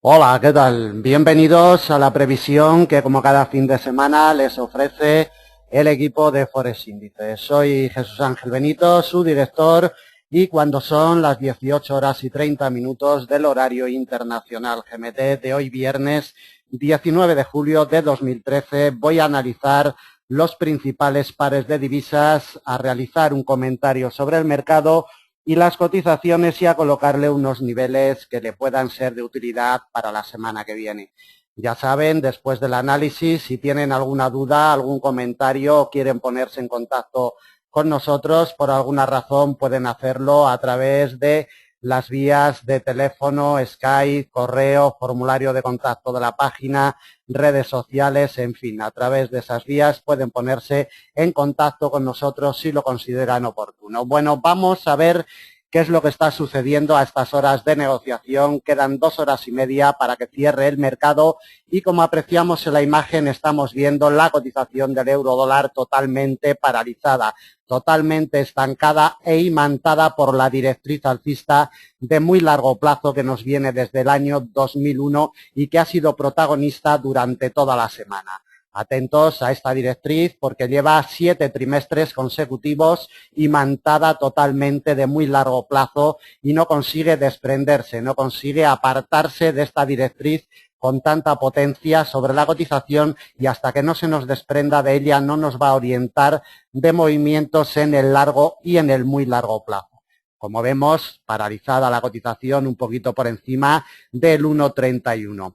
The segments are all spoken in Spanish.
Hola, ¿qué tal? Bienvenidos a la previsión que como cada fin de semana les ofrece el equipo de Forex Índice. Soy Jesús Ángel Benito, su director, y cuando son las 18:30 del horario internacional GMT de hoy viernes 19 de julio de 2013 voy a analizar los principales pares de divisas, a realizar un comentario sobre el mercado y las cotizaciones y a colocarle unos niveles que le puedan ser de utilidad para la semana que viene. Ya saben, después del análisis, si tienen alguna duda, algún comentario o quieren ponerse en contacto con nosotros, por alguna razón pueden hacerlo a través de las vías de teléfono, Skype, correo, formulario de contacto de la página, redes sociales, en fin, a través de esas vías pueden ponerse en contacto con nosotros si lo consideran oportuno. Bueno, vamos a ver qué es lo que está sucediendo a estas horas de negociación. Quedan 2 horas y media para que cierre el mercado y como apreciamos en la imagen estamos viendo la cotización del euro dólar totalmente paralizada, totalmente estancada e imantada por la directriz alcista de muy largo plazo que nos viene desde el año 2001 y que ha sido protagonista durante toda la semana. Atentos a esta directriz porque lleva 7 trimestres consecutivos imantada totalmente de muy largo plazo y no consigue desprenderse, no consigue apartarse de esta directriz con tanta potencia sobre la cotización y hasta que no se nos desprenda de ella no nos va a orientar de movimientos en el largo y en el muy largo plazo. Como vemos, paralizada la cotización un poquito por encima del 1,31.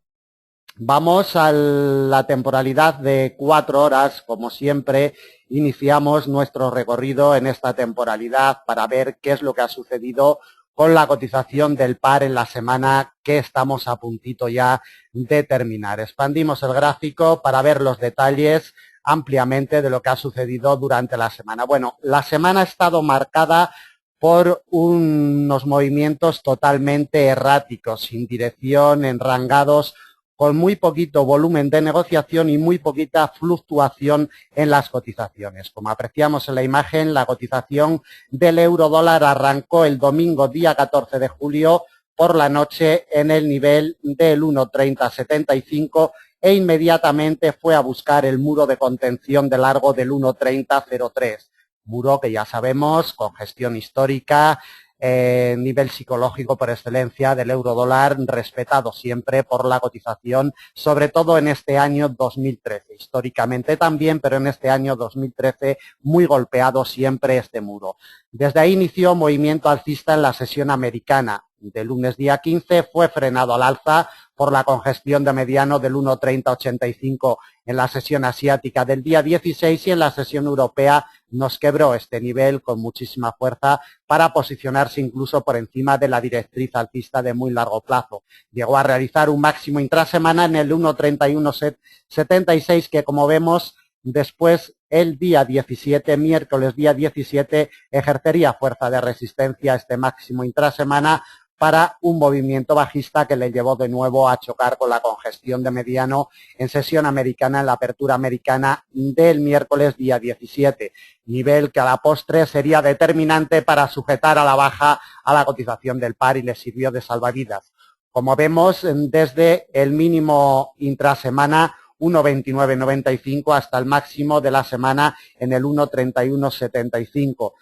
Vamos a la temporalidad de 4 horas, como siempre, iniciamos nuestro recorrido en esta temporalidad para ver qué es lo que ha sucedido con la cotización del par en la semana que estamos a puntito ya de terminar. Expandimos el gráfico para ver los detalles ampliamente de lo que ha sucedido durante la semana. Bueno, la semana ha estado marcada por unos movimientos totalmente erráticos, sin dirección, enrangados, con muy poquito volumen de negociación y muy poquita fluctuación en las cotizaciones. Como apreciamos en la imagen, la cotización del euro dólar arrancó el domingo día 14 de julio por la noche en el nivel del 1,3075 e inmediatamente fue a buscar el muro de contención de largo del 1,3003. Muro que ya sabemos, con gestión histórica, nivel psicológico por excelencia del euro dólar, respetado siempre por la cotización, sobre todo en este año 2013, históricamente también, pero en este año 2013 muy golpeado siempre este muro. Desde ahí inició movimiento alcista en la sesión americana. De lunes día 15 fue frenado al alza por la congestión de mediano del 1,3085 en la sesión asiática del día 16 y en la sesión europea nos quebró este nivel con muchísima fuerza para posicionarse incluso por encima de la directriz alcista de muy largo plazo. Llegó a realizar un máximo intrasemana en el 1,3176 que, como vemos, después el día 17, miércoles día 17, ejercería fuerza de resistencia a este máximo intrasemana para un movimiento bajista que le llevó de nuevo a chocar con la congestión de mediano en sesión americana, en la apertura americana del miércoles día 17, nivel que a la postre sería determinante para sujetar a la baja a la cotización del par y le sirvió de salvavidas. Como vemos, desde el mínimo intrasemana 1,2995 hasta el máximo de la semana en el 1,3175,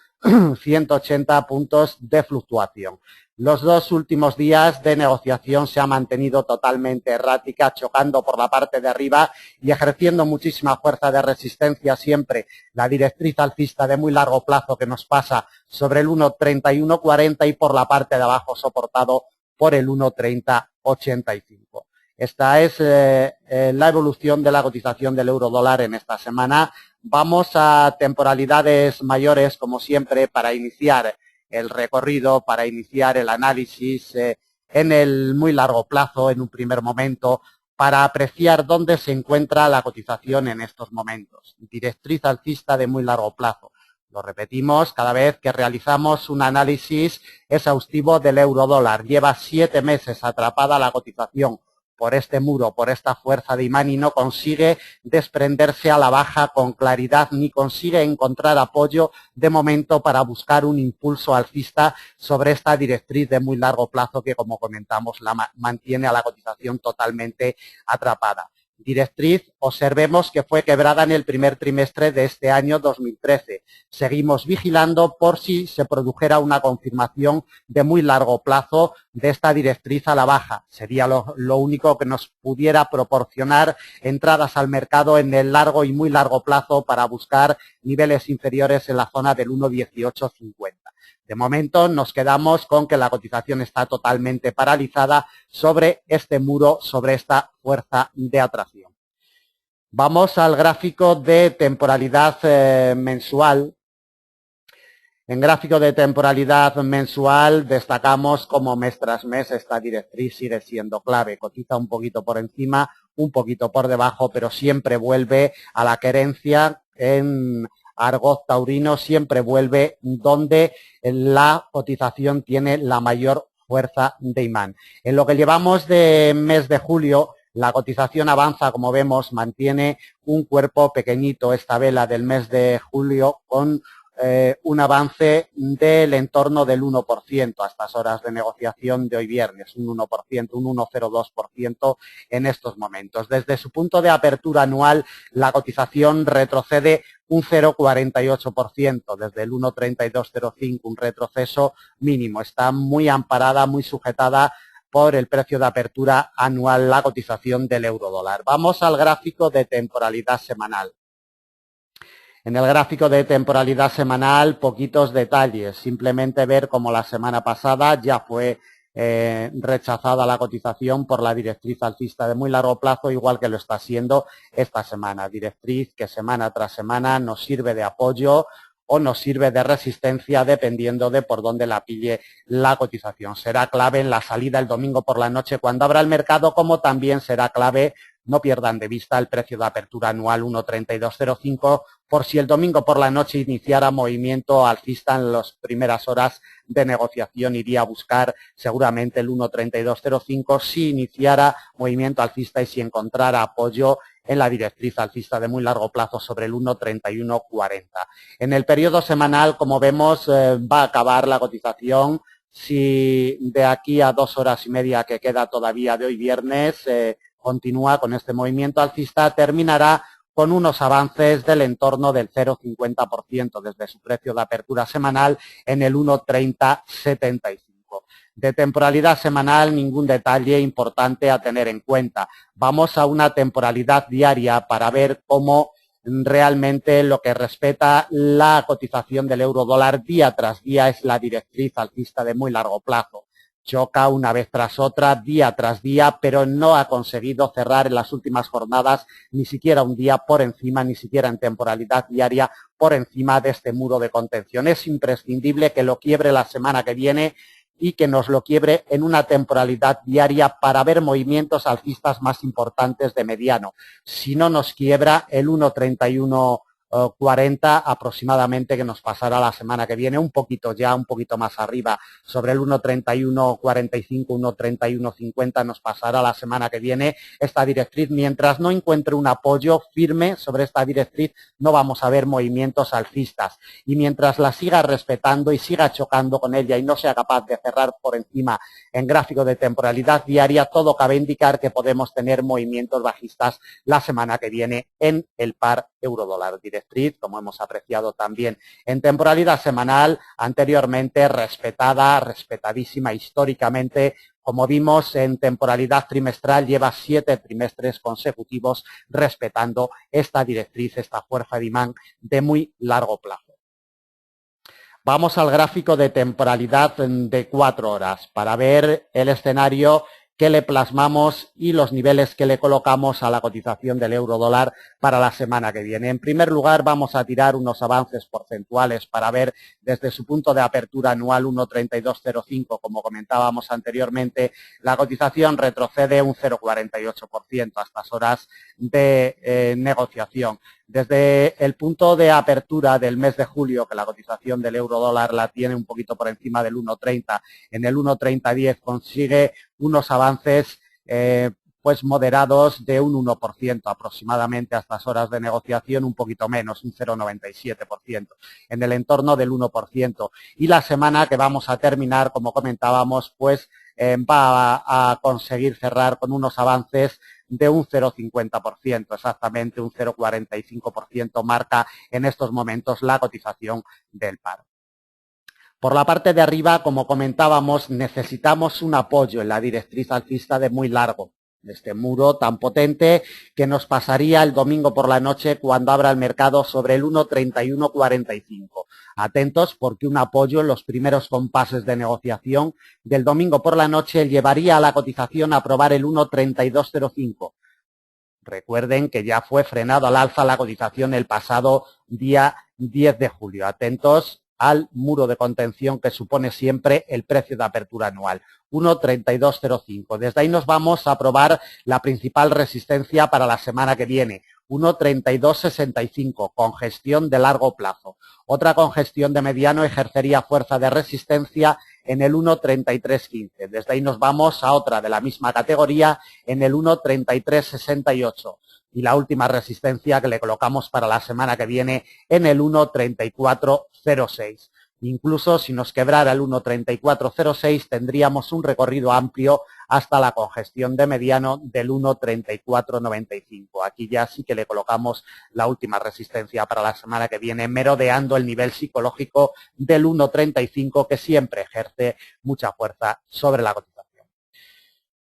180 puntos de fluctuación. Los 2 últimos días de negociación se ha mantenido totalmente errática, chocando por la parte de arriba y ejerciendo muchísima fuerza de resistencia siempre la directriz alcista de muy largo plazo que nos pasa sobre el 1,3140 y por la parte de abajo soportado por el 1,3085. Esta es la evolución de la cotización del euro dólar en esta semana. Vamos a temporalidades mayores, como siempre, para iniciar el recorrido, para iniciar el análisis en el muy largo plazo, en un primer momento, para apreciar dónde se encuentra la cotización en estos momentos. Directriz alcista de muy largo plazo. Lo repetimos cada vez que realizamos un análisis exhaustivo del euro dólar. Lleva 7 meses atrapada la cotización por este muro, por esta fuerza de imán y no consigue desprenderse a la baja con claridad ni consigue encontrar apoyo de momento para buscar un impulso alcista sobre esta directriz de muy largo plazo que, como comentamos, la mantiene a la cotización totalmente atrapada. Directriz, observemos que fue quebrada en el primer trimestre de este año 2013. Seguimos vigilando por si se produjera una confirmación de muy largo plazo de esta directriz a la baja. Sería lo único que nos pudiera proporcionar entradas al mercado en el largo y muy largo plazo para buscar niveles inferiores en la zona del 1,1850. De momento nos quedamos con que la cotización está totalmente paralizada sobre este muro, sobre esta fuerza de atracción. Vamos al gráfico de temporalidad mensual. En gráfico de temporalidad mensual destacamos como mes tras mes esta directriz sigue siendo clave. Cotiza un poquito por encima, un poquito por debajo, pero siempre vuelve a la querencia en argot taurino, siempre vuelve donde la cotización tiene la mayor fuerza de imán. En lo que llevamos de mes de julio, la cotización avanza, como vemos, mantiene un cuerpo pequeñito, esta vela del mes de julio, con un avance del entorno del 1% a estas horas de negociación de hoy viernes, un 1%, un 1,02% en estos momentos. Desde su punto de apertura anual, la cotización retrocede un 0,48%, desde el 1,3205, un retroceso mínimo. Está muy amparada, muy sujetada por el precio de apertura anual, la cotización del euro dólar. Vamos al gráfico de temporalidad semanal. En el gráfico de temporalidad semanal, poquitos detalles. Simplemente ver cómo la semana pasada ya fue rechazada la cotización por la directriz alcista de muy largo plazo, igual que lo está siendo esta semana. Directriz que semana tras semana nos sirve de apoyo o nos sirve de resistencia dependiendo de por dónde la pille la cotización. Será clave en la salida el domingo por la noche cuando abra el mercado, como también será clave, no pierdan de vista el precio de apertura anual 1,3205, por si el domingo por la noche iniciara movimiento alcista en las primeras horas de negociación, iría a buscar seguramente el 1,3205 si iniciara movimiento alcista y si encontrara apoyo en la directriz alcista de muy largo plazo sobre el 1,3140. En el periodo semanal, como vemos, va a acabar la cotización. Si de aquí a 2 horas y media que queda todavía de hoy viernes continúa con este movimiento alcista, terminará con unos avances del entorno del 0,50% desde su precio de apertura semanal en el 1,3075. De temporalidad semanal, ningún detalle importante a tener en cuenta. Vamos a una temporalidad diaria para ver cómo realmente lo que respeta la cotización del euro dólar día tras día es la directriz alcista de muy largo plazo. Choca una vez tras otra, día tras día, pero no ha conseguido cerrar en las últimas jornadas ni siquiera un día por encima, ni siquiera en temporalidad diaria, por encima de este muro de contención. Es imprescindible que lo quiebre la semana que viene y que nos lo quiebre en una temporalidad diaria para ver movimientos alcistas más importantes de mediano. Si no nos quiebra el 1,3140 aproximadamente, que nos pasará la semana que viene, un poquito más arriba, sobre el 1,3145, 1,3150 nos pasará la semana que viene esta directriz. Mientras no encuentre un apoyo firme sobre esta directriz, no vamos a ver movimientos alcistas. Y mientras la siga respetando y siga chocando con ella y no sea capaz de cerrar por encima en gráfico de temporalidad diaria, todo cabe indicar que podemos tener movimientos bajistas la semana que viene en el par euro-dólar. Directriz, como hemos apreciado también en temporalidad semanal, anteriormente respetadísima históricamente. Como vimos en temporalidad trimestral, lleva 7 trimestres consecutivos respetando esta directriz, esta fuerza de imán de muy largo plazo. Vamos al gráfico de temporalidad de 4 horas para ver el escenario que le plasmamos y los niveles que le colocamos a la cotización del euro dólar para la semana que viene. En primer lugar, vamos a tirar unos avances porcentuales para ver desde su punto de apertura anual 1,3205, como comentábamos anteriormente, la cotización retrocede un 0,48% a estas horas de negociación. Desde el punto de apertura del mes de julio, que la cotización del euro dólar la tiene un poquito por encima del 1,30, en el 1,3010 consigue unos avances pues moderados de un 1% aproximadamente a estas horas de negociación, un poquito menos, un 0,97%, en el entorno del 1%. Y la semana que vamos a terminar, como comentábamos, pues va a conseguir cerrar con unos avances de un 0,50%, exactamente un 0,45% marca en estos momentos la cotización del paro. Por la parte de arriba, como comentábamos, necesitamos un apoyo en la directriz alcista de muy largo, este muro tan potente que nos pasaría el domingo por la noche cuando abra el mercado sobre el 1,3145. Atentos porque un apoyo en los primeros compases de negociación del domingo por la noche llevaría a la cotización a probar el 1,3205. Recuerden que ya fue frenado al alza la cotización el pasado día 10 de julio. Atentos al muro de contención que supone siempre el precio de apertura anual, 1,3205. Desde ahí nos vamos a probar la principal resistencia para la semana que viene, 1,3265, congestión de largo plazo. Otra congestión de mediano ejercería fuerza de resistencia en el 1,3315. Desde ahí nos vamos a otra de la misma categoría en el 1,3368. Y la última resistencia que le colocamos para la semana que viene en el 1,3406. Incluso si nos quebrara el 1,3406 tendríamos un recorrido amplio hasta la congestión de mediano del 1,3495. Aquí ya sí que le colocamos la última resistencia para la semana que viene, merodeando el nivel psicológico del 1,35 que siempre ejerce mucha fuerza sobre la cotización.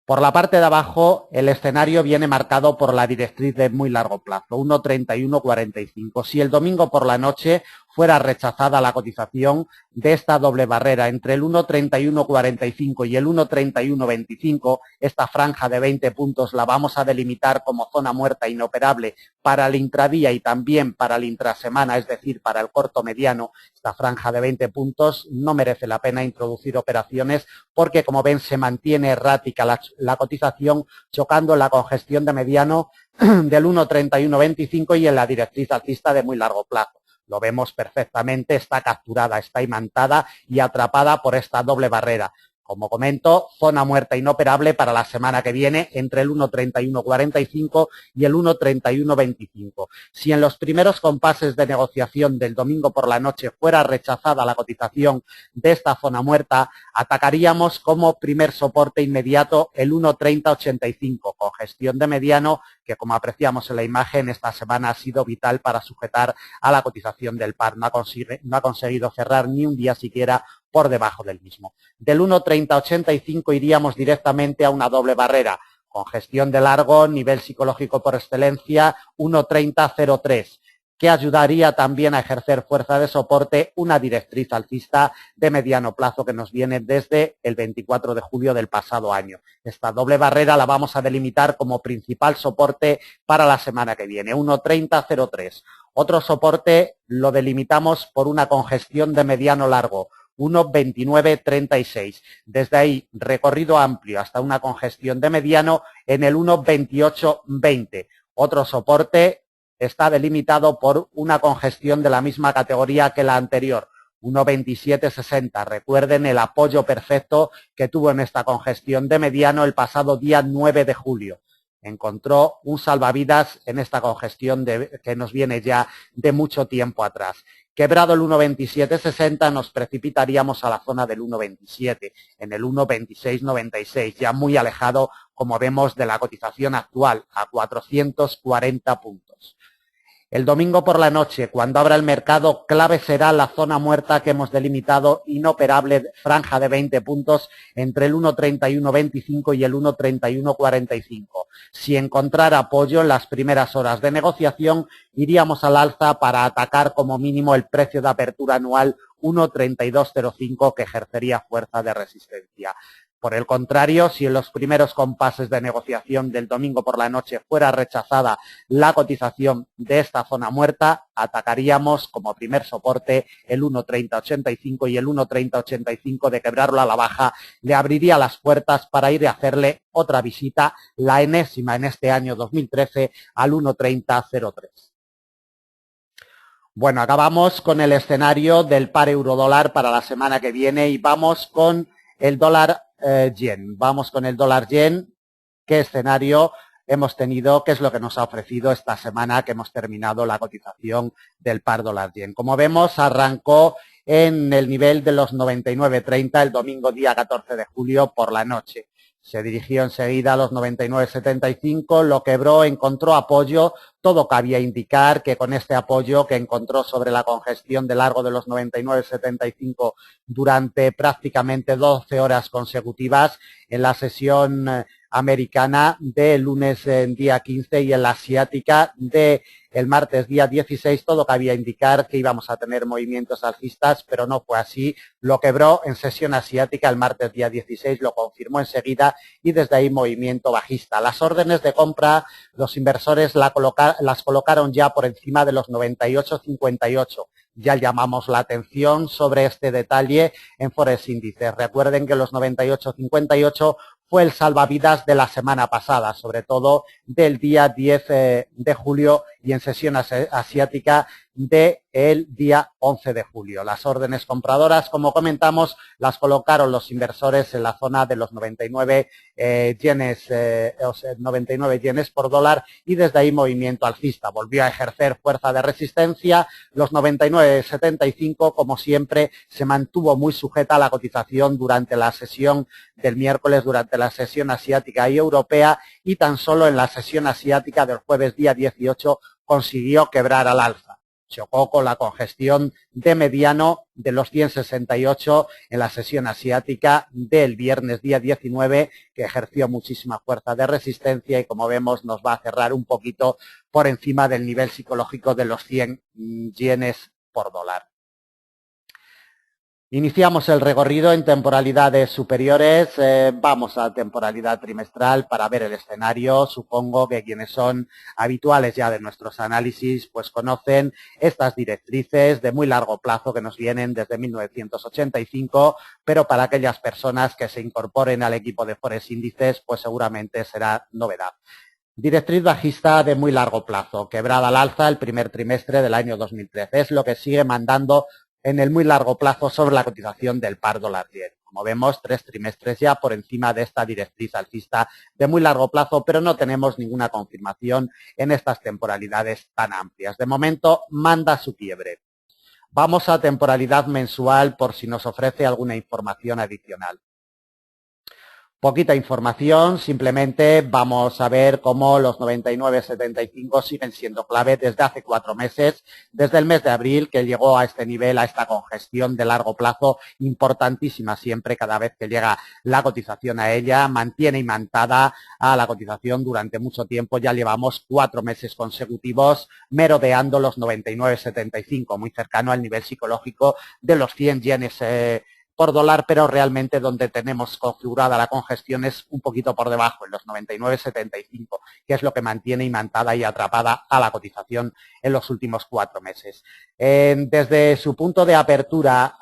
Por la parte de abajo, el escenario viene marcado por la directriz de muy largo plazo, 1,3145. Si el domingo por la noche fuera rechazada la cotización de esta doble barrera entre el 1,3145 y el 1,3125, esta franja de 20 puntos la vamos a delimitar como zona muerta inoperable para el intradía y también para el intrasemana, es decir, para el corto mediano. Esta franja de 20 puntos no merece la pena introducir operaciones porque, como ven, se mantiene errática la cotización, chocando en la congestión de mediano del 1,3125 y en la directriz alcista de muy largo plazo. Lo vemos perfectamente, está capturada, está imantada y atrapada por esta doble barrera. Como comento, zona muerta inoperable para la semana que viene entre el 1,3145 y el 1,3125. Si en los primeros compases de negociación del domingo por la noche fuera rechazada la cotización de esta zona muerta, atacaríamos como primer soporte inmediato el 1,3085, congestión de mediano que, como apreciamos en la imagen, esta semana ha sido vital para sujetar a la cotización del par. No ha conseguido cerrar ni un día siquiera por debajo del mismo. Del 1,3085 iríamos directamente a una doble barrera, congestión de largo, nivel psicológico por excelencia, 1,3003, que ayudaría también a ejercer fuerza de soporte una directriz alcista de mediano plazo que nos viene desde el 24 de julio del pasado año. Esta doble barrera la vamos a delimitar como principal soporte para la semana que viene, 1,3003. Otro soporte lo delimitamos por una congestión de mediano largo, 1,2936. Desde ahí, recorrido amplio hasta una congestión de mediano en el 1,2820. Otro soporte está delimitado por una congestión de la misma categoría que la anterior, 1,2760. Recuerden el apoyo perfecto que tuvo en esta congestión de mediano el pasado día 9 de julio. Encontró un salvavidas en esta congestión que nos viene ya de mucho tiempo atrás. Quebrado el 1,2760 nos precipitaríamos a la zona del 1,27, en el 1,2696, ya muy alejado, como vemos, de la cotización actual, a 440 puntos. El domingo por la noche, cuando abra el mercado, clave será la zona muerta que hemos delimitado, inoperable, franja de 20 puntos entre el 1,3125 y el 1,3145. Si encontrara apoyo en las primeras horas de negociación, iríamos al alza para atacar como mínimo el precio de apertura anual 1,3205 que ejercería fuerza de resistencia. Por el contrario, si en los primeros compases de negociación del domingo por la noche fuera rechazada la cotización de esta zona muerta, atacaríamos como primer soporte el 1,3085 y el 1,3085 de quebrarlo a la baja le abriría las puertas para ir a hacerle otra visita, la enésima en este año 2013, al 1,3003. Bueno, acabamos con el escenario del par euro-dólar para la semana que viene y vamos con el dólar yen. Vamos con el dólar yen qué escenario hemos tenido, qué es lo que nos ha ofrecido esta semana que hemos terminado la cotización del par dólar yen. Como vemos, arrancó en el nivel de los 99.30 el domingo día 14 de julio por la noche. Se dirigió enseguida a los 99.75, lo quebró, encontró apoyo. Todo cabía indicar que con este apoyo que encontró sobre la congestión de largo de los 99.75 durante prácticamente 12 horas consecutivas en la sesión americana de lunes día 15 y en la asiática de el martes día 16, todo cabía indicar que íbamos a tener movimientos alcistas, pero no fue así. Lo quebró en sesión asiática el martes día 16, lo confirmó enseguida y desde ahí movimiento bajista. Las órdenes de compra, los inversores las colocaron ya por encima de los 98.58. Ya llamamos la atención sobre este detalle en Forex Índices. Recuerden que los 98.58 fue el salvavidas de la semana pasada, sobre todo del día 10 de julio y en sesión asiática del día 11 de julio. Las órdenes compradoras, como comentamos, las colocaron los inversores en la zona de los 99 yenes por dólar y desde ahí movimiento alcista. Volvió a ejercer fuerza de resistencia. Los 99.75, como siempre, se mantuvo muy sujeta a la cotización durante la sesión del miércoles, durante la sesión asiática y europea, y tan solo en la sesión asiática del jueves día 18 consiguió quebrar al alza. Chocó con la congestión de mediano de los 168 en la sesión asiática del viernes día 19, que ejerció muchísima fuerza de resistencia y, como vemos, nos va a cerrar un poquito por encima del nivel psicológico de los 100 yenes por dólar. Iniciamos el recorrido en temporalidades superiores, vamos a temporalidad trimestral para ver el escenario. Supongo que quienes son habituales ya de nuestros análisis pues conocen estas directrices de muy largo plazo que nos vienen desde 1985, pero para aquellas personas que se incorporen al equipo de Forex Índices pues seguramente será novedad. Directriz bajista de muy largo plazo, quebrada al alza el primer trimestre del año 2013, es lo que sigue mandando en el muy largo plazo sobre la cotización del par dólar yen. Como vemos, 3 trimestres ya por encima de esta directriz alcista de muy largo plazo, pero no tenemos ninguna confirmación en estas temporalidades tan amplias. De momento, manda su quiebre. Vamos a temporalidad mensual por si nos ofrece alguna información adicional. Poquita información, simplemente vamos a ver cómo los 99.75 siguen siendo clave desde hace 4 meses, desde el mes de abril que llegó a este nivel, a esta congestión de largo plazo importantísima siempre cada vez que llega la cotización a ella, mantiene imantada a la cotización durante mucho tiempo, ya llevamos 4 meses consecutivos merodeando los 99.75, muy cercano al nivel psicológico de los 100 yenes por dólar, pero realmente donde tenemos configurada la congestión es un poquito por debajo, en los 99.75, que es lo que mantiene imantada y atrapada a la cotización en los últimos 4 meses. Desde su punto de apertura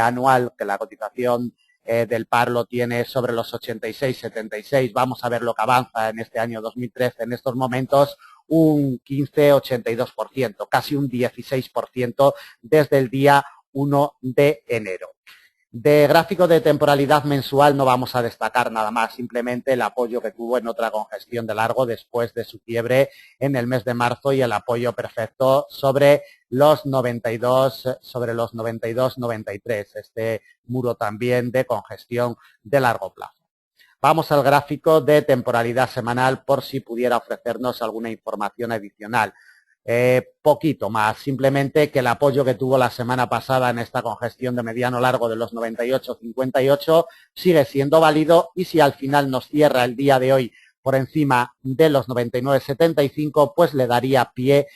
anual, que la cotización del par lo tiene sobre los 86,76, vamos a ver lo que avanza en este año 2013, en estos momentos, un 15,82%, casi un 16% desde el día 1 de enero. De gráfico de temporalidad mensual no vamos a destacar nada más, simplemente el apoyo que tuvo en otra congestión de largo después de su quiebre en el mes de marzo y el apoyo perfecto sobre los 92-93, este muro también de congestión de largo plazo. Vamos al gráfico de temporalidad semanal por si pudiera ofrecernos alguna información adicional. Poquito más, simplemente que el apoyo que tuvo la semana pasada en esta congestión de mediano largo de los 98,58 sigue siendo válido y si al final nos cierra el día de hoy por encima de los 99,75, pues le daría pie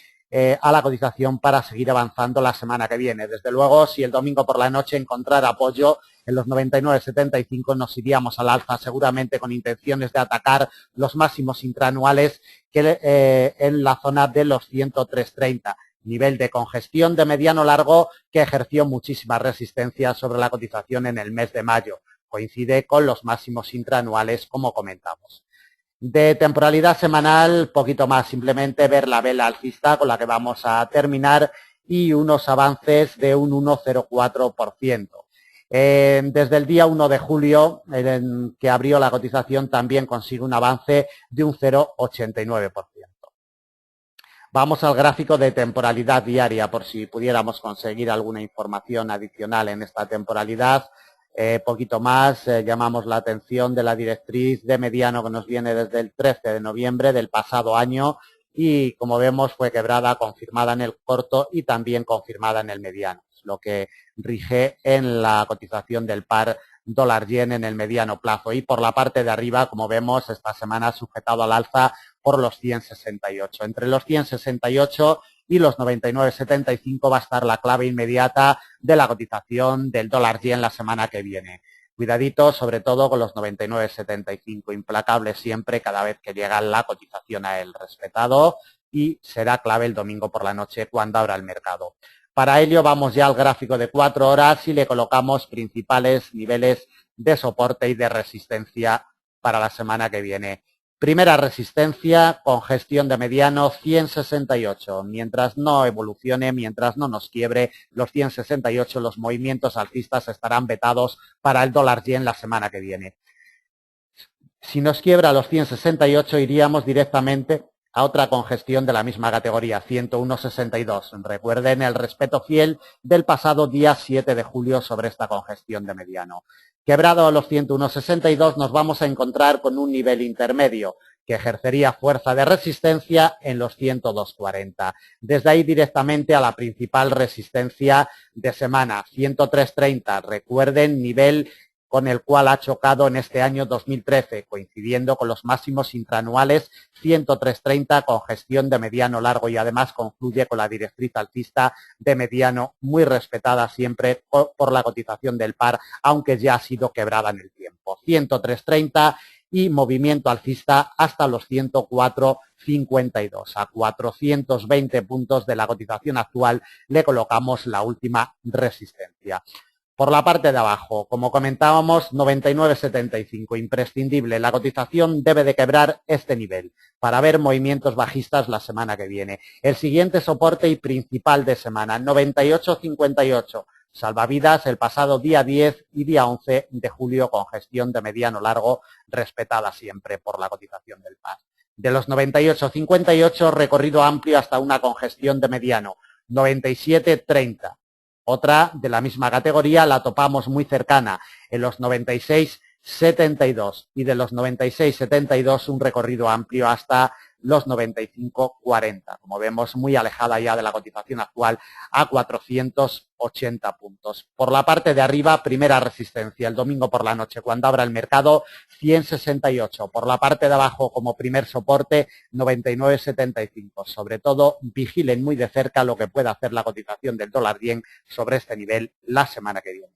a la cotización para seguir avanzando la semana que viene. Desde luego, si el domingo por la noche encontrara apoyo en los 99,75 nos iríamos al alza, seguramente con intenciones de atacar los máximos intraanuales que en la zona de los 103,30. Nivel de congestión de mediano largo que ejerció muchísima resistencia sobre la cotización en el mes de mayo. Coincide con los máximos intraanuales, como comentamos. De temporalidad semanal, poquito más, simplemente ver la vela alcista con la que vamos a terminar y unos avances de un 1,04%. Desde el día 1 de julio, en que abrió la cotización, también consigue un avance de un 0,89%. Vamos al gráfico de temporalidad diaria, por si pudiéramos conseguir alguna información adicional en esta temporalidad. Poquito más, llamamos la atención de la directriz de mediano que nos viene desde el 13 de noviembre del pasado año y, como vemos, fue quebrada, confirmada en el corto y también confirmada en el mediano, lo que rige en la cotización del par dólar-yen en el mediano plazo. Y por la parte de arriba, como vemos, esta semana sujetado al alza por los 100,68. Entre los 100,68 y los 99,75 va a estar la clave inmediata de la cotización del dólar-yen la semana que viene. Cuidadito, sobre todo con los 99,75, implacable siempre cada vez que llega la cotización a él, respetado, y será clave el domingo por la noche cuando abra el mercado. Para ello vamos ya al gráfico de 4 horas y le colocamos principales niveles de soporte y de resistencia para la semana que viene. Primera resistencia, congestión de mediano 100,68. Mientras no evolucione, mientras no nos quiebre los 100,68, los movimientos alcistas estarán vetados para el dólar-yen la semana que viene. Si nos quiebra los 100,68, iríamos directamente a otra congestión de la misma categoría, 101,62. Recuerden el respeto fiel del pasado día 7 de julio sobre esta congestión de mediano. Quebrado a los 101,62, nos vamos a encontrar con un nivel intermedio que ejercería fuerza de resistencia en los 102,40. Desde ahí directamente a la principal resistencia de semana, 103,30. Recuerden, nivel con el cual ha chocado en este año 2013, coincidiendo con los máximos intraanuales 103,30, congestión de mediano largo y además concluye con la directriz alcista de mediano muy respetada siempre por la cotización del par, aunque ya ha sido quebrada en el tiempo. 103,30 y movimiento alcista hasta los 104,52. A 420 puntos de la cotización actual le colocamos la última resistencia. Por la parte de abajo, como comentábamos, 99,75, imprescindible. La cotización debe de quebrar este nivel para ver movimientos bajistas la semana que viene. El siguiente soporte y principal de semana, 98,58. Salvavidas el pasado día 10 y día 11 de julio con gestión de mediano largo respetada siempre por la cotización del par. De los 98,58, recorrido amplio hasta una congestión de mediano, 97,30. Otra de la misma categoría la topamos muy cercana en los 96,72 y de los 96,72 un recorrido amplio hasta los 95,40. Como vemos, muy alejada ya de la cotización actual a 480 puntos. Por la parte de arriba, primera resistencia el domingo por la noche cuando abra el mercado, 100,68. Por la parte de abajo, como primer soporte, 99,75. Sobre todo, vigilen muy de cerca lo que pueda hacer la cotización del dólar-yen sobre este nivel la semana que viene.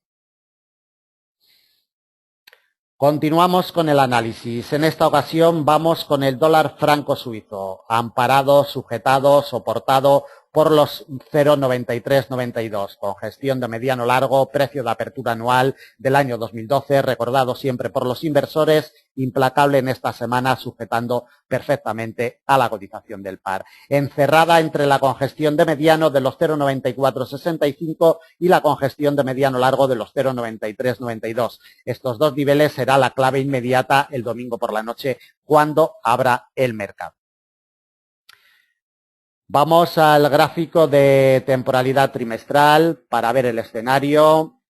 Continuamos con el análisis. En esta ocasión vamos con el dólar franco suizo, amparado, sujetado, soportado por los 0,9392, con gestión de mediano largo, precio de apertura anual del año 2012, recordado siempre por los inversores, implacable en esta semana, sujetando perfectamente a la cotización del par. Encerrada entre la congestión de mediano de los 0,9465 y la congestión de mediano largo de los 0,9392. Estos dos niveles será la clave inmediata el domingo por la noche cuando abra el mercado. Vamos al gráfico de temporalidad trimestral para ver el escenario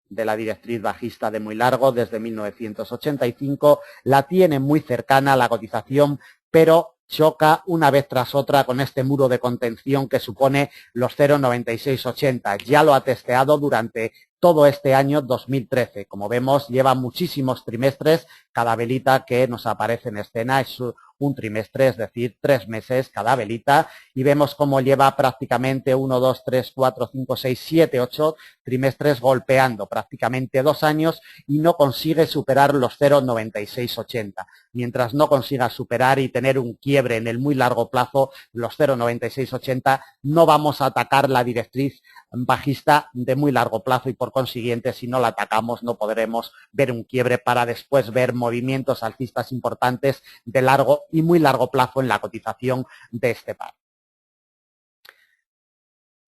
de la directriz bajista de muy largo desde 1985. La tiene muy cercana la cotización, pero choca una vez tras otra con este muro de contención que supone los 0,9680. Ya lo ha testeado durante todo este año 2013. Como vemos, lleva muchísimos trimestres. Cada velita que nos aparece en escena es un trimestre, es decir, 3 meses cada velita, y vemos cómo lleva prácticamente 1, 2, 3, 4, 5, 6, 7, 8 trimestres golpeando prácticamente 2 años y no consigue superar los 0,9680. Mientras no consiga superar y tener un quiebre en el muy largo plazo, los 0,9680, no vamos a atacar la directriz bajista de muy largo plazo y por consiguiente si no la atacamos no podremos ver un quiebre para después ver movimientos alcistas importantes de largo y muy largo plazo en la cotización de este par.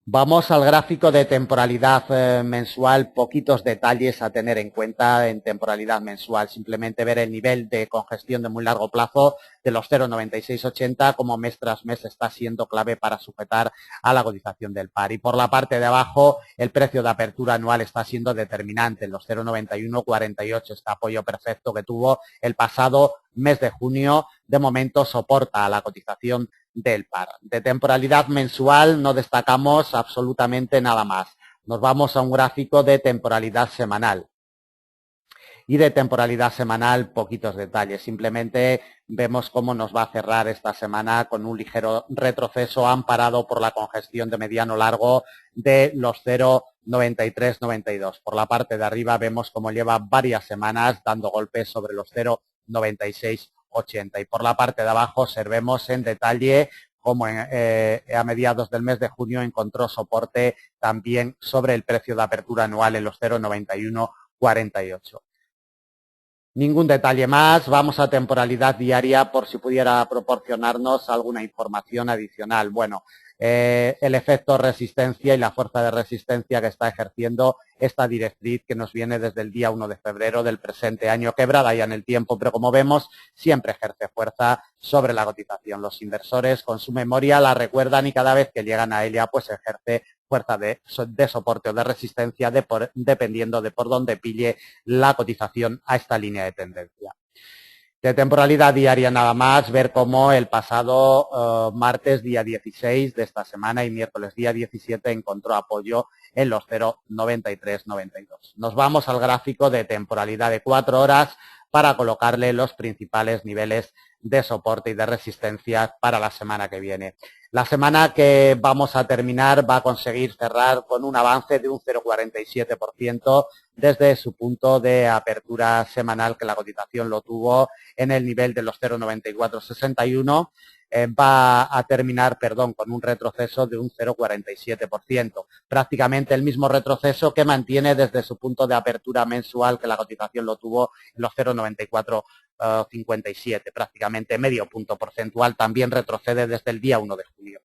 Vamos al gráfico de temporalidad mensual, poquitos detalles a tener en cuenta en temporalidad mensual, simplemente ver el nivel de congestión de muy largo plazo de los 0,9680 como mes tras mes está siendo clave para sujetar a la cotización del par. Y por la parte de abajo, el precio de apertura anual está siendo determinante, los 0,9148, este apoyo perfecto que tuvo el pasado mes de junio, de momento soporta a la cotización del par. De temporalidad mensual no destacamos absolutamente nada más. Nos vamos a un gráfico de temporalidad semanal. Y de temporalidad semanal, poquitos detalles. Simplemente vemos cómo nos va a cerrar esta semana con un ligero retroceso amparado por la congestión de mediano largo de los 0,9392. Por la parte de arriba vemos cómo lleva varias semanas dando golpes sobre los 0,9680. Y por la parte de abajo observemos en detalle como a mediados del mes de junio encontró soporte también sobre el precio de apertura anual en los 0,9148. Ningún detalle más, vamos a temporalidad diaria por si pudiera proporcionarnos alguna información adicional. Bueno, el efecto resistencia y la fuerza de resistencia que está ejerciendo esta directriz que nos viene desde el día 1 de febrero del presente año, quebrada ya en el tiempo, pero como vemos, siempre ejerce fuerza sobre la cotización. Los inversores con su memoria la recuerdan y cada vez que llegan a ella, pues ejerce fuerza de soporte o de resistencia dependiendo de por dónde pille la cotización a esta línea de tendencia. De temporalidad diaria nada más, ver cómo el pasado martes día 16 de esta semana y miércoles día 17 encontró apoyo en los 0,9392. Nos vamos al gráfico de temporalidad de 4 horas para colocarle los principales niveles de soporte y de resistencia para la semana que viene. La semana que vamos a terminar va a conseguir cerrar con un avance de un 0,47% desde su punto de apertura semanal, que la cotización lo tuvo en el nivel de los 0,9461. Va a terminar, con un retroceso de un 0,47%. Prácticamente el mismo retroceso que mantiene desde su punto de apertura mensual, que la cotización lo tuvo en los 0,9457, prácticamente medio punto porcentual, también retrocede desde el día 1 de junio.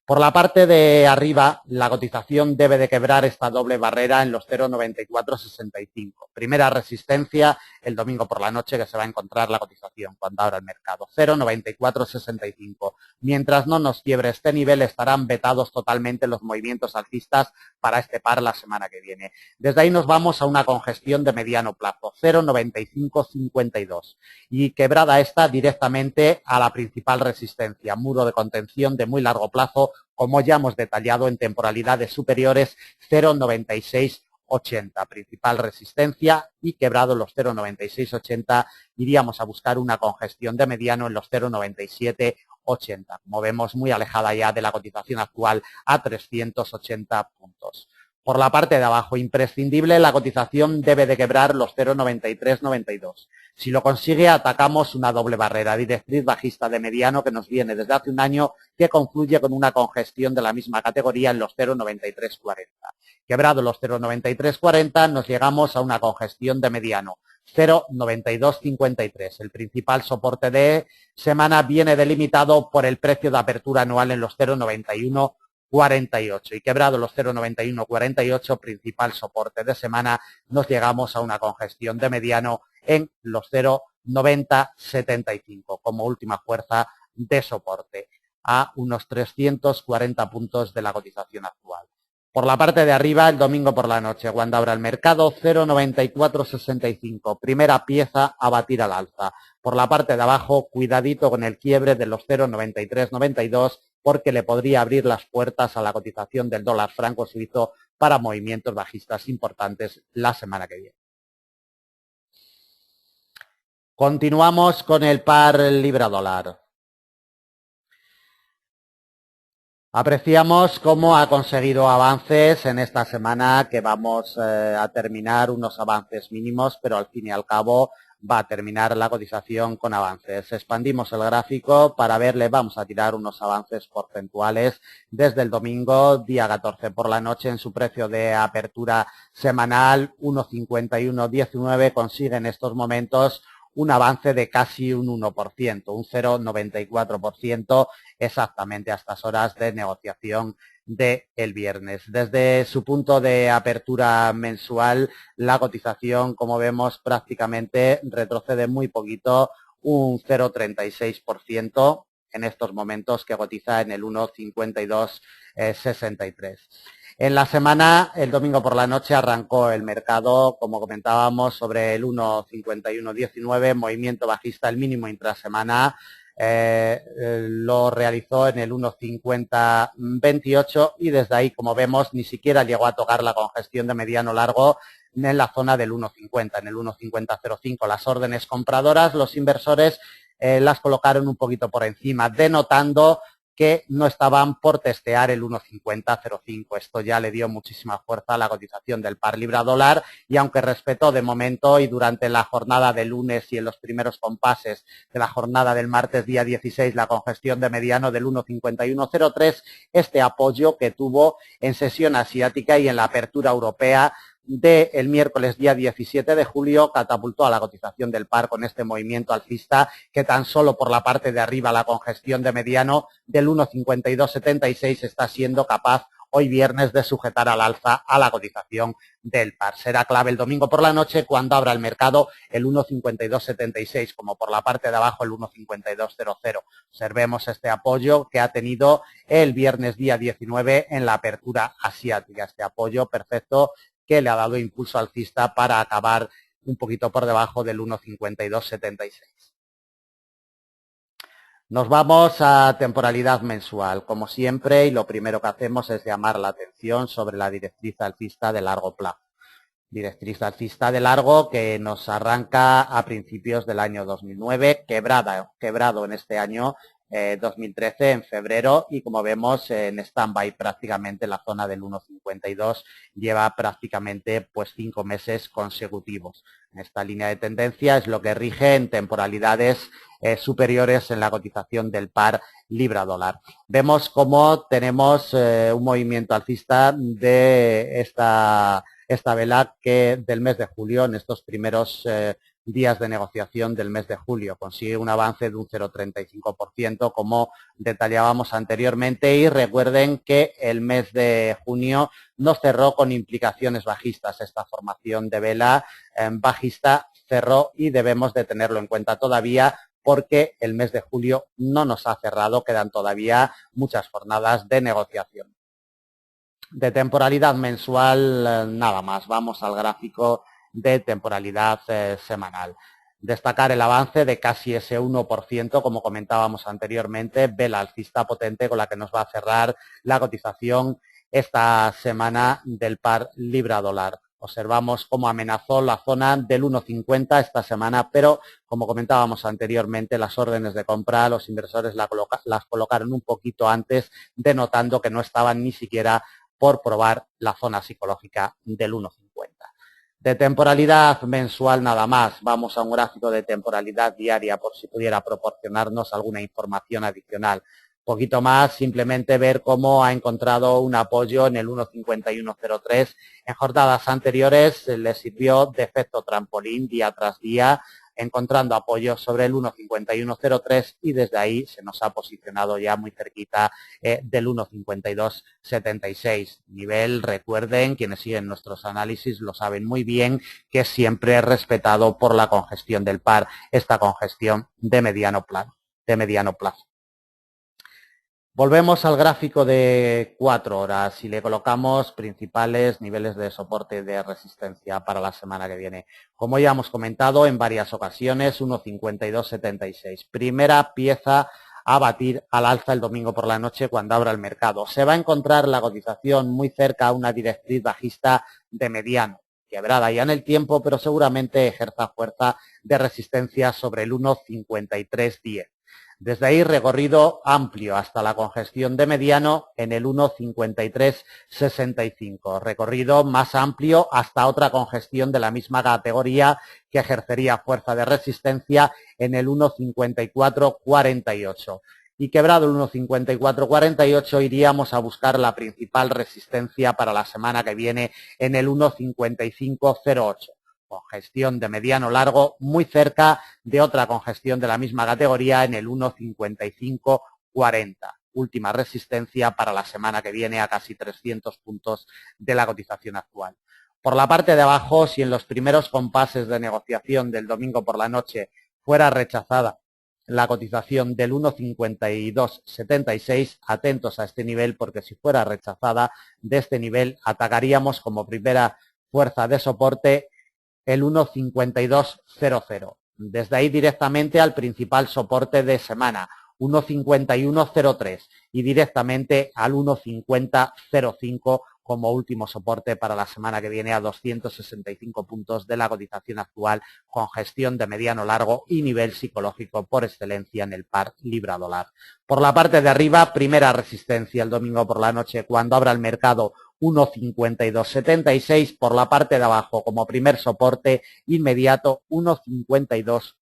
Por la parte de arriba, la cotización debe de quebrar esta doble barrera en los 0,9465. Primera resistencia el domingo por la noche que se va a encontrar la cotización cuando abra el mercado. 0,9465. Mientras no nos quiebre este nivel, estarán vetados totalmente los movimientos alcistas para este par la semana que viene. Desde ahí nos vamos a una congestión de mediano plazo, 0,9552. Y quebrada esta directamente a la principal resistencia, muro de contención de muy largo plazo, como ya hemos detallado en temporalidades superiores, 0,9680, principal resistencia, y quebrado los 0,9680 iríamos a buscar una congestión de mediano en los 0,9780. Como vemos, muy alejada ya de la cotización actual a 380 puntos. Por la parte de abajo, imprescindible, la cotización debe de quebrar los 0,9392. Si lo consigue, atacamos una doble barrera, directriz bajista de mediano que nos viene desde hace un año, que confluye con una congestión de la misma categoría en los 0,9340. Quebrado los 0,9340, nos llegamos a una congestión de mediano, 0,9253. El principal soporte de semana viene delimitado por el precio de apertura anual en los 0,9148 y quebrado los 0,9148, principal soporte de semana, nos llegamos a una congestión de mediano en los 0,9075 como última fuerza de soporte a unos 340 puntos de la cotización actual. Por la parte de arriba, el domingo por la noche, cuando abra el mercado, 0,9465, primera pieza a batir al alza. Por la parte de abajo, cuidadito con el quiebre de los 0,9392, porque le podría abrir las puertas a la cotización del dólar franco suizo para movimientos bajistas importantes la semana que viene. Continuamos con el par libra-dólar. Apreciamos cómo ha conseguido avances en esta semana, que vamos a terminar unos avances mínimos, pero al fin y al cabo va a terminar la cotización con avances. Expandimos el gráfico para verle, vamos a tirar unos avances porcentuales desde el domingo, día 14 por la noche, en su precio de apertura semanal, 1,5119, consigue en estos momentos un avance de casi un 1%, un 0,94% exactamente a estas horas de negociación del viernes. Desde su punto de apertura mensual, la cotización, como vemos, prácticamente retrocede muy poquito, un 0,36% en estos momentos, que cotiza en el 1,5263. En la semana, el domingo por la noche, arrancó el mercado, como comentábamos, sobre el 1,5119, movimiento bajista, el mínimo intrasemana. Lo realizó en el 1,5028 y desde ahí, como vemos, ni siquiera llegó a tocar la congestión de mediano largo en la zona del 1,50, en el 1,5005. Las órdenes compradoras, los inversores las colocaron un poquito por encima, denotando que no estaban por testear el 1,5005. Esto ya le dio muchísima fuerza a la cotización del par libra dólar y aunque respetó de momento y durante la jornada de lunes y en los primeros compases de la jornada del martes día 16 la congestión de mediano del 1,5103, este apoyo que tuvo en sesión asiática y en la apertura europea del miércoles día 17 de julio catapultó a la cotización del par con este movimiento alcista que tan solo por la parte de arriba la congestión de mediano del 1,5276 está siendo capaz hoy viernes de sujetar al alza a la cotización del par. Será clave el domingo por la noche cuando abra el mercado el 1,5276 como por la parte de abajo el 1,5200. Observemos este apoyo que ha tenido el viernes día 19 en la apertura asiática. Este apoyo perfecto que le ha dado impulso alcista para acabar un poquito por debajo del 1,5276. Nos vamos a temporalidad mensual, como siempre, y lo primero que hacemos es llamar la atención sobre la directriz alcista de largo plazo. Directriz alcista de largo que nos arranca a principios del año 2009, quebrado en este año 2013 en febrero y como vemos en stand-by prácticamente la zona del 1,52 lleva prácticamente pues 5 meses consecutivos. Esta línea de tendencia es lo que rige en temporalidades superiores en la cotización del par libra dólar. Vemos cómo tenemos un movimiento alcista de esta vela que del mes de julio en estos primeros días de negociación del mes de julio. Consigue un avance de un 0,35%, como detallábamos anteriormente, y recuerden que el mes de junio no cerró con implicaciones bajistas. Esta formación de vela bajista cerró y debemos de tenerlo en cuenta todavía porque el mes de julio no nos ha cerrado, quedan todavía muchas jornadas de negociación. De temporalidad mensual, nada más. Vamos al gráfico de temporalidad semanal. Destacar el avance de casi ese 1%, como comentábamos anteriormente, vela alcista potente con la que nos va a cerrar la cotización esta semana del par libra dólar. Observamos cómo amenazó la zona del 1,50 esta semana, pero como comentábamos anteriormente, las órdenes de compra, los inversores las colocaron un poquito antes, denotando que no estaban ni siquiera por probar la zona psicológica del 1,50. De temporalidad mensual nada más, vamos a un gráfico de temporalidad diaria por si pudiera proporcionarnos alguna información adicional. Poquito más, simplemente ver cómo ha encontrado un apoyo en el 1,5103. En jornadas anteriores le sirvió de efecto trampolín día tras día, encontrando apoyo sobre el 1,5103 y desde ahí se nos ha posicionado ya muy cerquita del 1,5276. Nivel, recuerden, quienes siguen nuestros análisis lo saben muy bien, que es siempre respetado por la congestión del par, esta congestión de mediano plazo. Volvemos al gráfico de 4 horas y le colocamos principales niveles de soporte y de resistencia para la semana que viene. Como ya hemos comentado en varias ocasiones, 1,5276. Primera pieza a batir al alza el domingo por la noche cuando abra el mercado. Se va a encontrar la cotización muy cerca a una directriz bajista de mediano, quebrada ya en el tiempo, pero seguramente ejerza fuerza de resistencia sobre el 1,5310. Desde ahí recorrido amplio hasta la congestión de mediano en el 1,5365. Recorrido más amplio hasta otra congestión de la misma categoría que ejercería fuerza de resistencia en el 1,5448. Y quebrado el 1,5448 iríamos a buscar la principal resistencia para la semana que viene en el 1,5508. Congestión de mediano largo muy cerca de otra congestión de la misma categoría en el 1,5540. Última resistencia para la semana que viene a casi 300 puntos de la cotización actual. Por la parte de abajo, si en los primeros compases de negociación del domingo por la noche fuera rechazada la cotización del 1,5276, atentos a este nivel porque si fuera rechazada de este nivel atacaríamos como primera fuerza de soporte el 1,5200. Desde ahí directamente al principal soporte de semana, 1,5103 y directamente al 1,5005 como último soporte para la semana que viene a 265 puntos de la cotización actual con gestión de mediano largo y nivel psicológico por excelencia en el par libra-dólar. Por la parte de arriba, primera resistencia el domingo por la noche cuando abra el mercado 1,5276, por la parte de abajo como primer soporte inmediato 1,5200.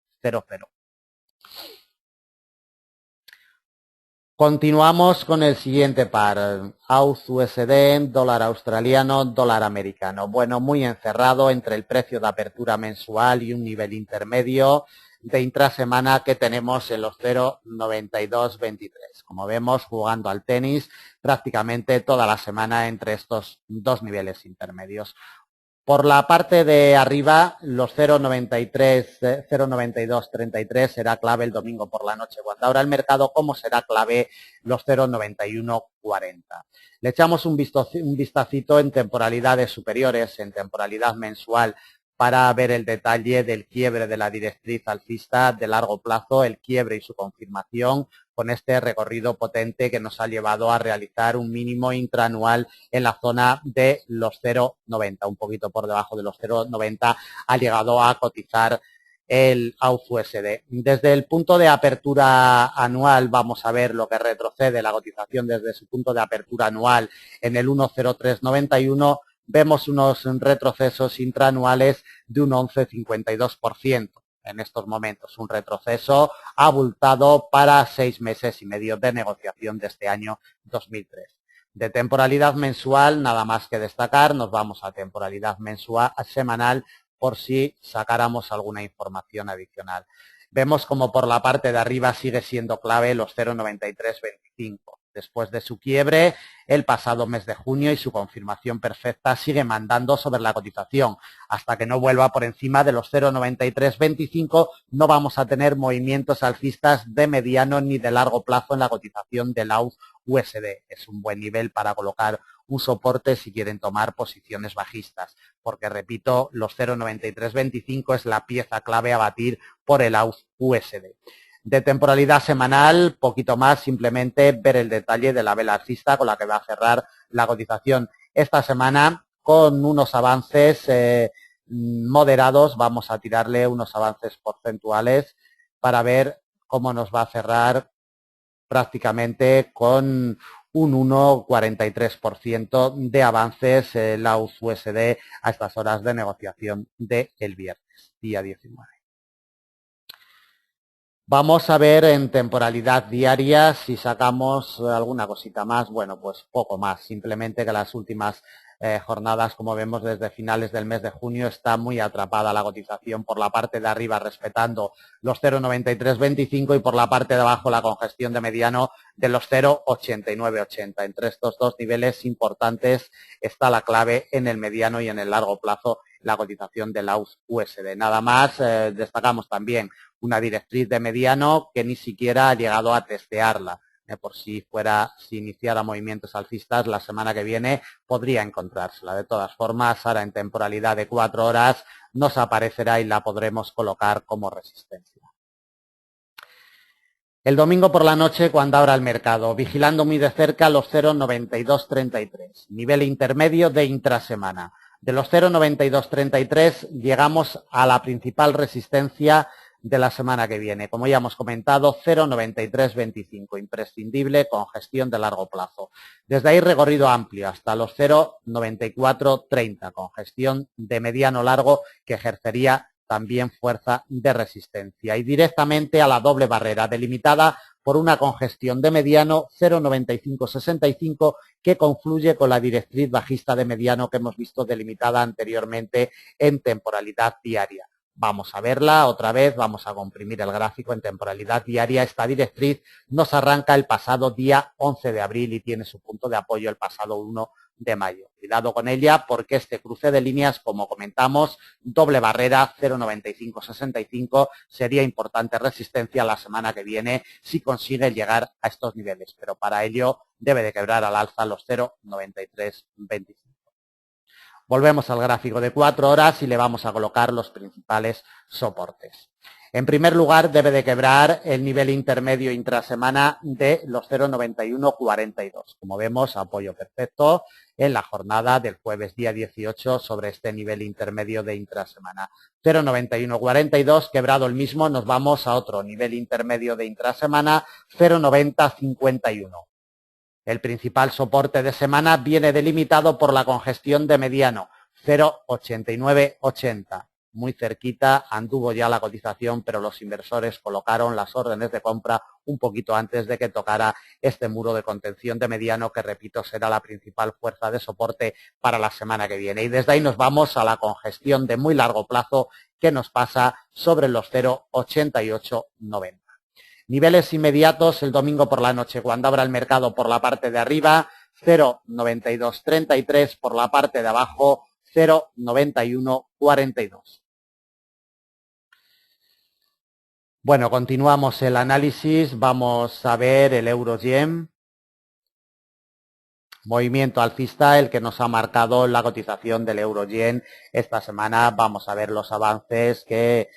Continuamos con el siguiente par, AUD-USD, dólar australiano, dólar americano. Bueno, muy encerrado entre el precio de apertura mensual y un nivel intermedio de intrasemana que tenemos en los 0,9223. Como vemos, jugando al tenis prácticamente toda la semana entre estos dos niveles intermedios. Por la parte de arriba, los 0,9233 será clave el domingo por la noche. Cuando abra el mercado, ¿cómo será clave los 0,9140? Le echamos un vistacito en temporalidades superiores, en temporalidad mensual, para ver el detalle del quiebre de la directriz alcista de largo plazo, el quiebre y su confirmación con este recorrido potente que nos ha llevado a realizar un mínimo intraanual en la zona de los 0,90, un poquito por debajo de los 0,90 ha llegado a cotizar el AUD-USD. Desde el punto de apertura anual vamos a ver lo que retrocede la cotización desde su punto de apertura anual en el 1,0391. Vemos unos retrocesos intraanuales de un 11,52% en estos momentos, un retroceso abultado para 6 meses y medio de negociación de este año 2003. De temporalidad mensual, nada más que destacar, nos vamos a temporalidad mensual, semanal, por si sacáramos alguna información adicional. Vemos como por la parte de arriba sigue siendo clave los 0,9325. Después de su quiebre el pasado mes de junio y su confirmación perfecta sigue mandando sobre la cotización. Hasta que no vuelva por encima de los 0,9325 no vamos a tener movimientos alcistas de mediano ni de largo plazo en la cotización del AUD-USD. Es un buen nivel para colocar un soporte si quieren tomar posiciones bajistas, porque repito, los 0,9325 es la pieza clave a batir por el AUD-USD. De temporalidad semanal, poquito más, simplemente ver el detalle de la vela alcista con la que va a cerrar la cotización esta semana con unos avances moderados. Vamos a tirarle unos avances porcentuales para ver cómo nos va a cerrar prácticamente con un 1,43% de avances la AUD-USD a estas horas de negociación del viernes, día 19. Vamos a ver en temporalidad diaria si sacamos alguna cosita más. Bueno, pues poco más. Simplemente que las últimas jornadas, como vemos desde finales del mes de junio, está muy atrapada la cotización por la parte de arriba respetando los 0,9325 y por la parte de abajo la congestión de mediano de los 0,8980. Entre estos dos niveles importantes está la clave en el mediano y en el largo plazo la cotización del AUD-USD. Nada más, destacamos también una directriz de mediano que ni siquiera ha llegado a testearla. Por si iniciara movimientos alcistas la semana que viene, podría encontrársela. De todas formas, ahora en temporalidad de 4 horas nos aparecerá y la podremos colocar como resistencia. El domingo por la noche, cuando abra el mercado, vigilando muy de cerca los 0,9233, nivel intermedio de intrasemana. De los 0,9233 llegamos a la principal resistencia de la semana que viene. Como ya hemos comentado, 0,9325, imprescindible con gestión de largo plazo. Desde ahí recorrido amplio hasta los 0,9430, con gestión de mediano largo que ejercería también fuerza de resistencia. Y directamente a la doble barrera delimitada por una congestión de mediano 0,9565 que confluye con la directriz bajista de mediano que hemos visto delimitada anteriormente en temporalidad diaria. Vamos a verla otra vez, vamos a comprimir el gráfico en temporalidad diaria. Esta directriz nos arranca el pasado día 11 de abril y tiene su punto de apoyo el pasado 1 de mayo. Cuidado con ella porque este cruce de líneas, como comentamos, doble barrera 0,9565 sería importante resistencia la semana que viene si consigue llegar a estos niveles, pero para ello debe de quebrar al alza los 0,9325. Volvemos al gráfico de 4 horas y le vamos a colocar los principales soportes. En primer lugar, debe de quebrar el nivel intermedio intrasemana de los 0,9142. Como vemos, apoyo perfecto en la jornada del jueves día 18 sobre este nivel intermedio de intrasemana. 0,9142, quebrado el mismo, nos vamos a otro nivel intermedio de intrasemana, 0,9051. El principal soporte de semana viene delimitado por la congestión de mediano, 0,8980. Muy cerquita, anduvo ya la cotización, pero los inversores colocaron las órdenes de compra un poquito antes de que tocara este muro de contención de mediano, que repito, será la principal fuerza de soporte para la semana que viene. Y desde ahí nos vamos a la congestión de muy largo plazo que nos pasa sobre los 0,8890. Niveles inmediatos el domingo por la noche, cuando abra el mercado por la parte de arriba, 0,9233, por la parte de abajo, 0,9142. Bueno, continuamos el análisis, vamos a ver el euro-yen. Movimiento alcista, el que nos ha marcado la cotización del euro-yen esta semana. Vamos a ver los avances que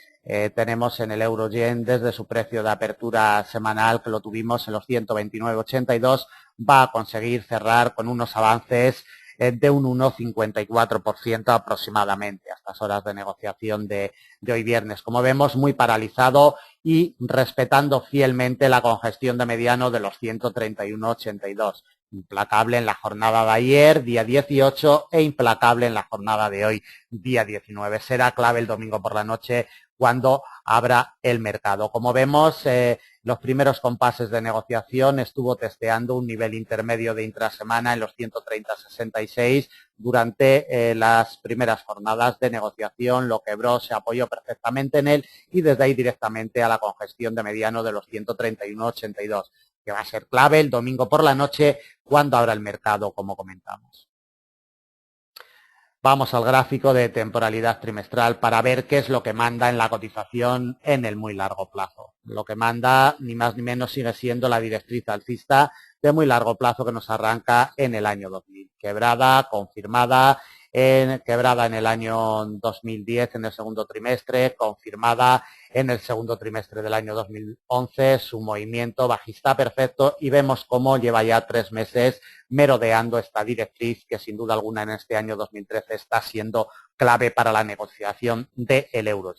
tenemos en el euro-yen desde su precio de apertura semanal, que lo tuvimos en los 129,82, va a conseguir cerrar con unos avances de un 1,54% aproximadamente a estas horas de negociación de hoy viernes. Como vemos, muy paralizado y respetando fielmente la congestión de mediano de los 131,82. Implacable en la jornada de ayer, día 18, e implacable en la jornada de hoy, día 19. Será clave el domingo por la noche cuando abra el mercado. Como vemos, los primeros compases de negociación estuvo testeando un nivel intermedio de intrasemana en los 130,66. Durante las primeras jornadas de negociación lo quebró, se apoyó perfectamente en él y desde ahí directamente a la congestión de mediano de los 131,82. Que va a ser clave el domingo por la noche cuando abra el mercado, como comentamos. Vamos al gráfico de temporalidad trimestral para ver qué es lo que manda en la cotización en el muy largo plazo. Lo que manda, ni más ni menos, sigue siendo la directriz alcista de muy largo plazo que nos arranca en el año 2000. Quebrada, confirmada, quebrada en el año 2010 en el segundo trimestre, confirmada en el segundo trimestre del año 2011, su movimiento bajista perfecto y vemos cómo lleva ya 3 meses merodeando esta directriz que sin duda alguna en este año 2013 está siendo clave para la negociación del euro.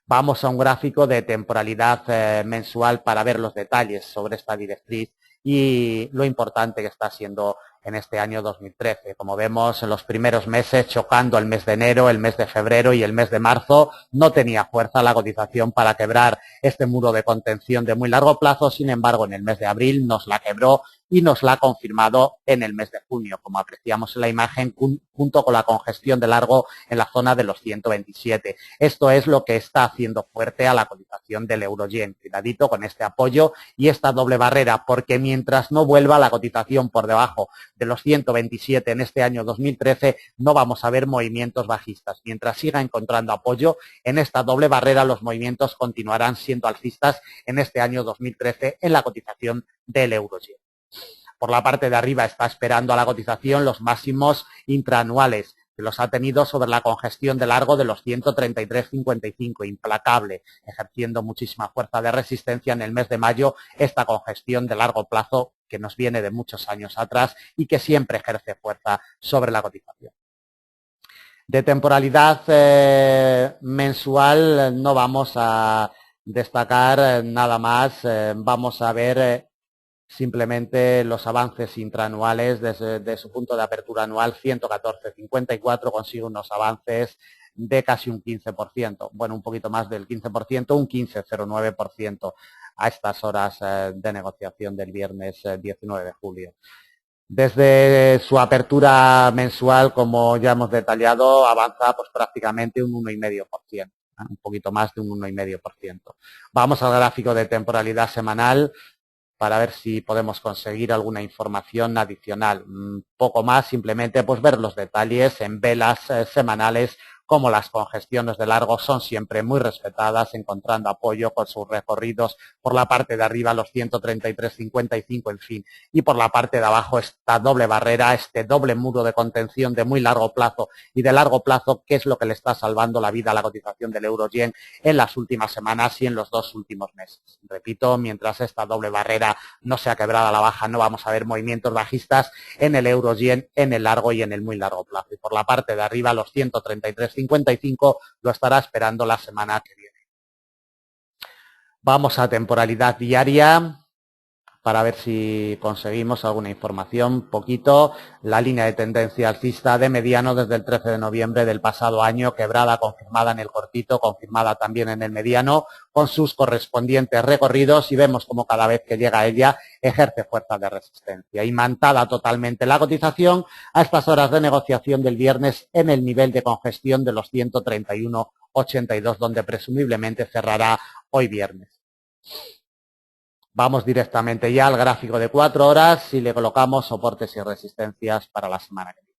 Vamos a un gráfico de temporalidad mensual para ver los detalles sobre esta directriz y lo importante que está siendo en este año 2013. Como vemos, en los primeros meses, chocando el mes de enero, el mes de febrero y el mes de marzo, no tenía fuerza la cotización para quebrar este muro de contención de muy largo plazo. Sin embargo, en el mes de abril nos la quebró y nos la ha confirmado en el mes de junio, como apreciamos en la imagen, junto con la congestión de largo en la zona de los 127. Esto es lo que está haciendo fuerte a la cotización del euro-yen. Cuidadito con este apoyo y esta doble barrera, porque mientras no vuelva la cotización por debajo de los 127 en este año 2013, no vamos a ver movimientos bajistas. Mientras siga encontrando apoyo en esta doble barrera, los movimientos continuarán siendo alcistas en este año 2013 en la cotización del euro-yen. Por la parte de arriba está esperando a la cotización los máximos intraanuales, que los ha tenido sobre la congestión de largo de los 133,55, implacable, ejerciendo muchísima fuerza de resistencia en el mes de mayo, esta congestión de largo plazo que nos viene de muchos años atrás y que siempre ejerce fuerza sobre la cotización. De temporalidad mensual no vamos a destacar nada más, vamos a ver simplemente los avances intraanuales desde su punto de apertura anual 114,54 consigue unos avances de casi un 15%, bueno, un poquito más del 15%, un 15,09% a estas horas de negociación del viernes 19 de julio. Desde su apertura mensual, como ya hemos detallado, avanza pues prácticamente un 1,5%, un poquito más de un 1,5%. Vamos al gráfico de temporalidad semanal para ver si podemos conseguir alguna información adicional. Poco más, simplemente pues ver los detalles en velas semanales, como las congestiones de largo son siempre muy respetadas, encontrando apoyo con sus recorridos por la parte de arriba, los 133,55, en fin, y por la parte de abajo esta doble barrera, este doble muro de contención de muy largo plazo y de largo plazo, que es lo que le está salvando la vida a la cotización del euro-yen en las últimas semanas y en los 2 últimos meses. Repito, mientras esta doble barrera no sea quebrada a la baja, no vamos a ver movimientos bajistas en el euro-yen, en el largo y en el muy largo plazo. Y por la parte de arriba, los 133,55 lo estará esperando la semana que viene. Vamos a temporalidad diaria para ver si conseguimos alguna información. Poquito, la línea de tendencia alcista de mediano desde el 13 de noviembre del pasado año, quebrada, confirmada en el cortito, confirmada también en el mediano, con sus correspondientes recorridos, y vemos como cada vez que llega a ella ejerce fuerza de resistencia. Imantada totalmente la cotización a estas horas de negociación del viernes en el nivel de congestión de los 131,82, donde presumiblemente cerrará hoy viernes. Vamos directamente ya al gráfico de 4 horas y le colocamos soportes y resistencias para la semana que viene.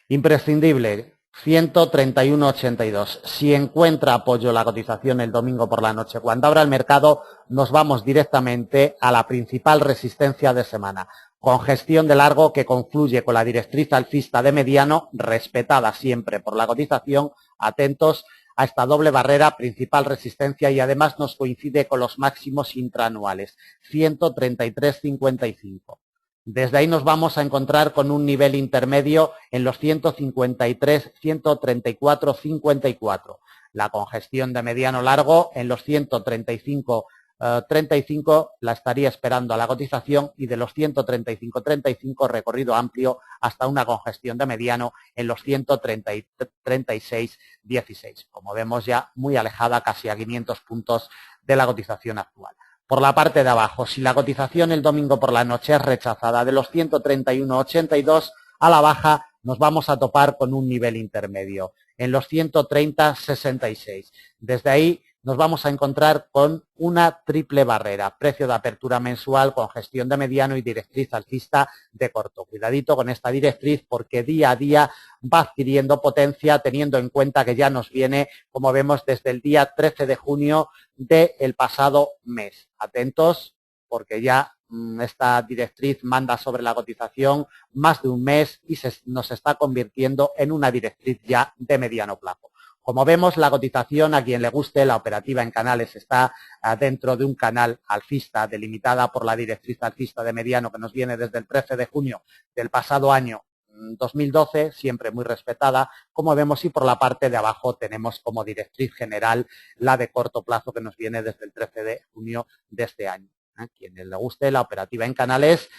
Imprescindible, 131,82. Si encuentra apoyo la cotización el domingo por la noche, cuando abra el mercado, nos vamos directamente a la principal resistencia de semana. Congestión de largo que confluye con la directriz alcista de mediano, respetada siempre por la cotización. Atentos a esta doble barrera, principal resistencia, y además nos coincide con los máximos intraanuales, 133,55. Desde ahí nos vamos a encontrar con un nivel intermedio en los 153, 134,54. La congestión de mediano largo en los 135,35 la estaría esperando a la cotización, y de los 135,35 recorrido amplio hasta una congestión de mediano en los 136,16. Como vemos, ya muy alejada, casi a 500 puntos de la cotización actual. Por la parte de abajo, si la cotización el domingo por la noche es rechazada de los 131,82 a la baja, nos vamos a topar con un nivel intermedio en los 130,66. Desde ahí nos vamos a encontrar con una triple barrera: precio de apertura mensual, congestión de mediano y directriz alcista de corto. Cuidadito con esta directriz, porque día a día va adquiriendo potencia, teniendo en cuenta que ya nos viene, como vemos, desde el día 13 de junio del pasado mes. Atentos, porque ya esta directriz manda sobre la cotización más de un mes y nos está convirtiendo en una directriz ya de mediano plazo. Como vemos, la cotización, a quien le guste, la operativa en canales está dentro de un canal alcista, delimitada por la directriz alcista de mediano que nos viene desde el 13 de junio del pasado año 2012, siempre muy respetada, como vemos, y por la parte de abajo tenemos como directriz general la de corto plazo que nos viene desde el 13 de junio de este año. A quien le guste la operativa en canales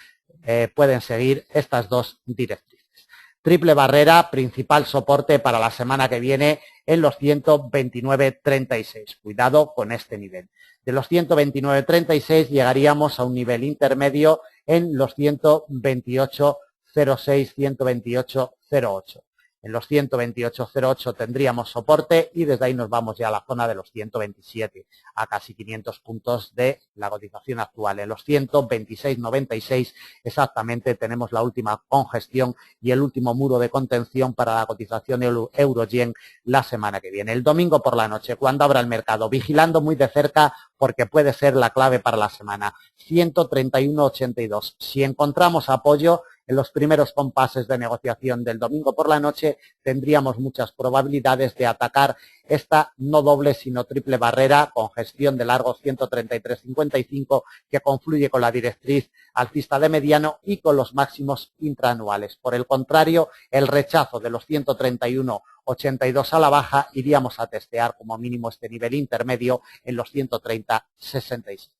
pueden seguir estas dos directrices. Triple barrera, principal soporte para la semana que viene en los 129,36. Cuidado con este nivel. De los 129,36 llegaríamos a un nivel intermedio en los 128,06, 128,08. En los 128,08 tendríamos soporte, y desde ahí nos vamos ya a la zona de los 127, a casi 500 puntos de la cotización actual. En los 126,96 exactamente tenemos la última congestión y el último muro de contención para la cotización euro-yen la semana que viene. El domingo por la noche, cuando abra el mercado, vigilando muy de cerca, porque puede ser la clave para la semana, 131,82. Si encontramos apoyo en los primeros compases de negociación del domingo por la noche, tendríamos muchas probabilidades de atacar esta no doble sino triple barrera, congestión de largo 133,55, que confluye con la directriz alcista de mediano y con los máximos intraanuales. Por el contrario, el rechazo de los 131,82 a la baja, iríamos a testear como mínimo este nivel intermedio en los 130,66.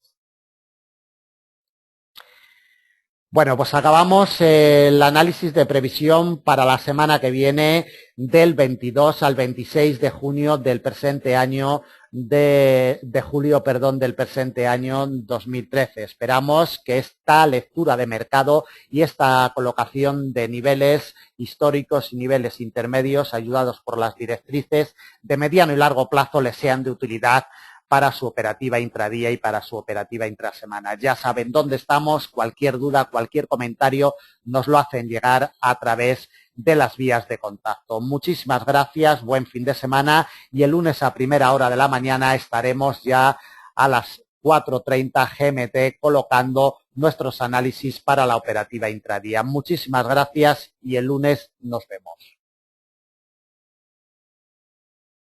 Bueno, pues acabamos el análisis de previsión para la semana que viene del 22 al 26 de junio del presente año, de julio, perdón, del presente año 2013. Esperamos que esta lectura de mercado y esta colocación de niveles históricos y niveles intermedios, ayudados por las directrices de mediano y largo plazo, les sean de utilidad para su operativa intradía y para su operativa intrasemana. Ya saben dónde estamos, cualquier duda, cualquier comentario nos lo hacen llegar a través de las vías de contacto. Muchísimas gracias, buen fin de semana y el lunes a primera hora de la mañana estaremos ya a las 4:30 GMT colocando nuestros análisis para la operativa intradía. Muchísimas gracias y el lunes nos vemos.